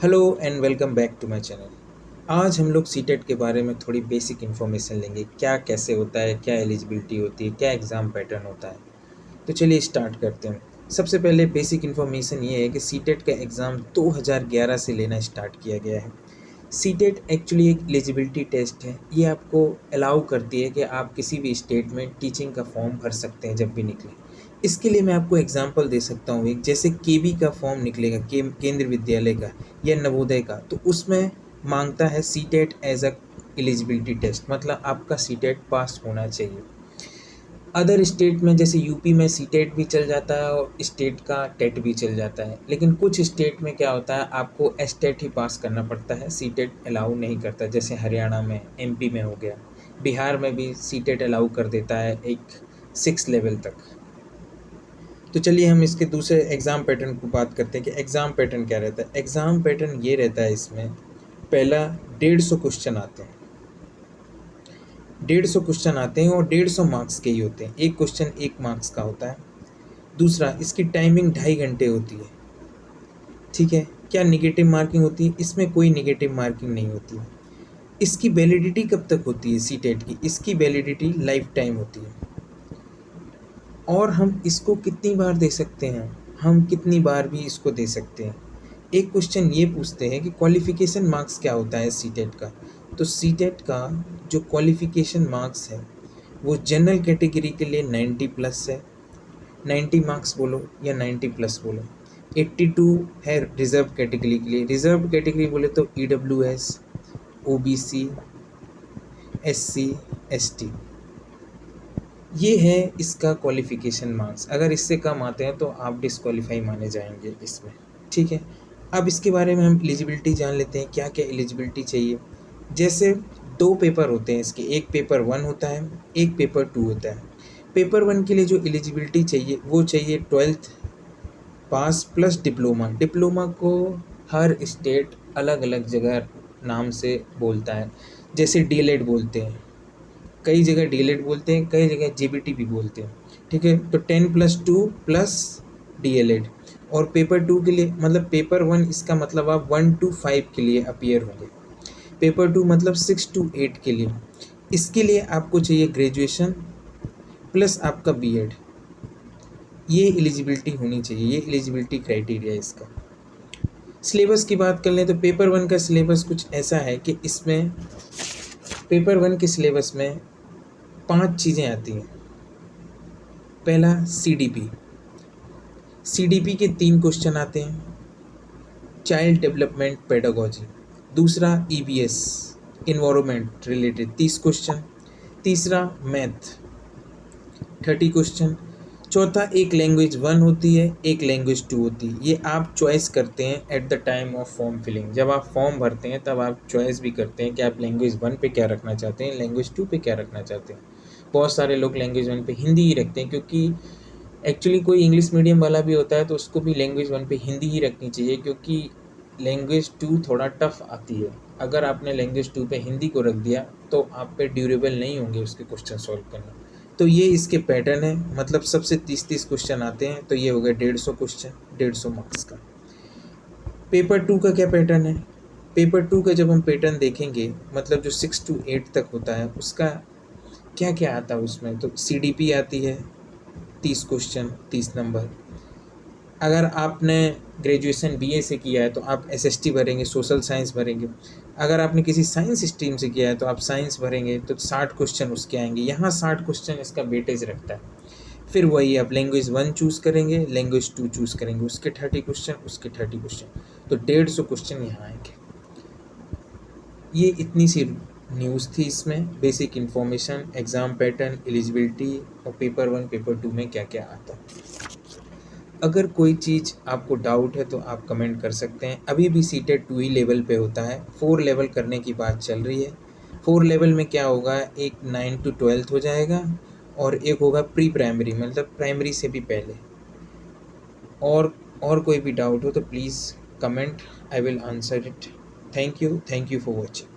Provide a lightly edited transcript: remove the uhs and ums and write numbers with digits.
Hello and welcome back to my channel. आज हम लोग सीटेट के बारे में थोड़ी बेसिक इन्फॉर्मेशन लेंगे। क्या कैसे होता है, क्या एलिजिबिलिटी होती है, क्या एग्ज़ाम पैटर्न होता है। तो चलिए स्टार्ट करते हैं। सबसे पहले बेसिक इन्फॉर्मेशन ये है कि सीटेट का एग्ज़ाम 2011 से लेना स्टार्ट किया गया है। सीटेट एक्चुअली एक एलिजिबिलिटी टेस्ट है। ये आपको अलाउ करती है कि आप किसी भी स्टेट में टीचिंग का फॉर्म भर सकते हैं जब भी निकले। इसके लिए मैं आपको एग्जांपल दे सकता हूँ। एक जैसे केवी का फॉर्म निकलेगा, केंद्रीय विद्यालय का या नवोदय का, तो उसमें मांगता है CTET as a eligibility test, मतलब आपका सीटेट पास होना चाहिए। अदर स्टेट में जैसे यूपी में सीटेट भी चल जाता है और स्टेट का टेट भी चल जाता है, लेकिन कुछ स्टेट में क्या होता है, आपको एसटेट ही पास करना पड़ता है, सीटेट अलाउ नहीं करता। जैसे हरियाणा में, एमपी में हो गया, बिहार में भी सीटेट अलाउ कर देता है एक 6 लेवल तक। तो चलिए हम इसके दूसरे एग्ज़ाम पैटर्न को बात करते हैं कि एग्ज़ाम पैटर्न क्या रहता है। एग्ज़ाम पैटर्न ये रहता है, इसमें पहला 150 क्वेश्चन आते हैं। 150 क्वेश्चन आते हैं और 150 मार्क्स के ही होते हैं। एक क्वेश्चन 1 मार्क्स का होता है। दूसरा, इसकी टाइमिंग 2.5 घंटे होती है। ठीक है। क्या निगेटिव मार्किंग होती है? इसमें कोई निगेटिव मार्किंग नहीं होती है। इसकी वैलिडिटी कब तक होती है सीटेट की? इसकी वैलिडिटी लाइफ टाइम होती है। और हम इसको कितनी बार दे सकते हैं? हम कितनी बार भी इसको दे सकते हैं। एक क्वेश्चन ये पूछते हैं कि क्वालिफिकेशन मार्क्स क्या होता है सीटेट का। तो सीटेट का जो क्वालिफिकेशन मार्क्स है वो जनरल कैटेगरी के लिए 90 प्लस है। 90 मार्क्स बोलो या 90 प्लस बोलो। 82 है रिजर्व कैटेगरी के लिए। रिजर्व कैटेगरी बोले तो ईडब्ल्यूएस, ओबीसी, एससी, एसटी, ये है इसका क्वालिफिकेशन मार्क्स। अगर इससे कम आते हैं तो आप डिस्क्वालीफाई माने जाएंगे इसमें। ठीक है। अब इसके बारे में हम एलिजिबिलिटी जान लेते हैं, क्या क्या एलिजिबिलिटी चाहिए। जैसे 2 पेपर होते हैं इसके, एक पेपर 1 होता है, एक पेपर 2 होता है। पेपर 1 के लिए जो एलिजिबिलिटी चाहिए वो चाहिए 12th पास प्लस डिप्लोमा। डिप्लोमा को हर स्टेट अलग अलग जगह नाम से बोलता है। जैसे डीएलएड बोलते हैं, कई जगह डीएलएड बोलते हैं, कई जगह जेबीटी भी बोलते हैं। ठीक है। तो 10+2 प्लस डीएलएड। और पेपर 2 के लिए, मतलब पेपर 1 इसका मतलब आप 1 to 5 के लिए अपीयर होंगे। पेपर 2 मतलब 6 to 8 के लिए। इसके लिए आपको चाहिए ग्रेजुएशन प्लस आपका बीएड। ये एलिजिबिलिटी होनी चाहिए, ये एलिजिबिलिटी क्राइटेरिया है इसका। सिलेबस की बात कर लें तो पेपर 1 का सिलेबस कुछ ऐसा है कि इसमें पेपर 1 के सिलेबस में 5 चीज़ें आती हैं। पहला सीडीपी। सीडीपी के 3 क्वेश्चन आते हैं। Child development pedagogy. दूसरा ईबीएस, इन्वायरमेंट रिलेटेड, 30 क्वेश्चन। तीसरा मैथ, 30 क्वेश्चन। चौथा, एक लैंग्वेज 1 होती है, एक लैंग्वेज 2 होती है। ये आप चॉइस करते हैं at the time of form filling. जब आप फॉर्म भरते हैं तब आप चॉइस भी करते हैं कि आप लैंग्वेज 1 पे क्या रखना चाहते हैं, लैंग्वेज 2 पे क्या रखना चाहते हैं। बहुत सारे लोग लैंग्वेज 1 पे हिंदी ही रखते हैं, क्योंकि एक्चुअली कोई इंग्लिश मीडियम वाला भी होता है तो उसको भी लैंग्वेज 1 पे हिंदी ही रखनी चाहिए, क्योंकि लैंग्वेज 2 थोड़ा टफ आती है। अगर आपने लैंग्वेज 2 पे हिंदी को रख दिया तो आप पे ड्यूरेबल नहीं होंगे उसके क्वेश्चन सॉल्व करना। तो ये इसके पैटर्न है, मतलब सबसे 30-30 क्वेश्चन आते हैं। तो ये हो गया 150 क्वेश्चन, 150 मार्क्स का। पेपर 2 का क्या पैटर्न है? पेपर 2 का जब हम पैटर्न देखेंगे, मतलब जो 6 to 8 तक होता है, उसका क्या क्या आता है उसमें। तो सीडीपी आती है, 30 क्वेश्चन, 30 नंबर। अगर आपने ग्रेजुएशन बीए से किया है तो आप एसएसटी भरेंगे, सोशल साइंस भरेंगे। अगर आपने किसी साइंस स्ट्रीम से किया है तो आप साइंस भरेंगे, तो 60 क्वेश्चन उसके आएंगे। यहाँ 60 क्वेश्चन इसका वेटेज रखता है। फिर वही आप लैंग्वेज 1 चूज़ करेंगे, लैंग्वेज 2 चूज़ करेंगे, उसके 30 क्वेश्चन, उसके 30 क्वेश्चन, तो 150 क्वेश्चन यहाँ आएंगे। ये इतनी सी न्यूज़ थी इसमें, basic information, exam pattern, eligibility और पेपर 1 पेपर 2 में क्या क्या आता है। अगर कोई चीज़ आपको डाउट है तो आप कमेंट कर सकते हैं। अभी भी सीटेट 2 ही लेवल पे होता है, 4 लेवल करने की बात चल रही है। 4 लेवल में क्या होगा, एक 9 to 12th हो जाएगा और एक होगा प्री प्राइमरी, मतलब प्राइमरी से भी पहले। और कोई भी डाउट हो तो please comment, I will answer it. Thank you for watching.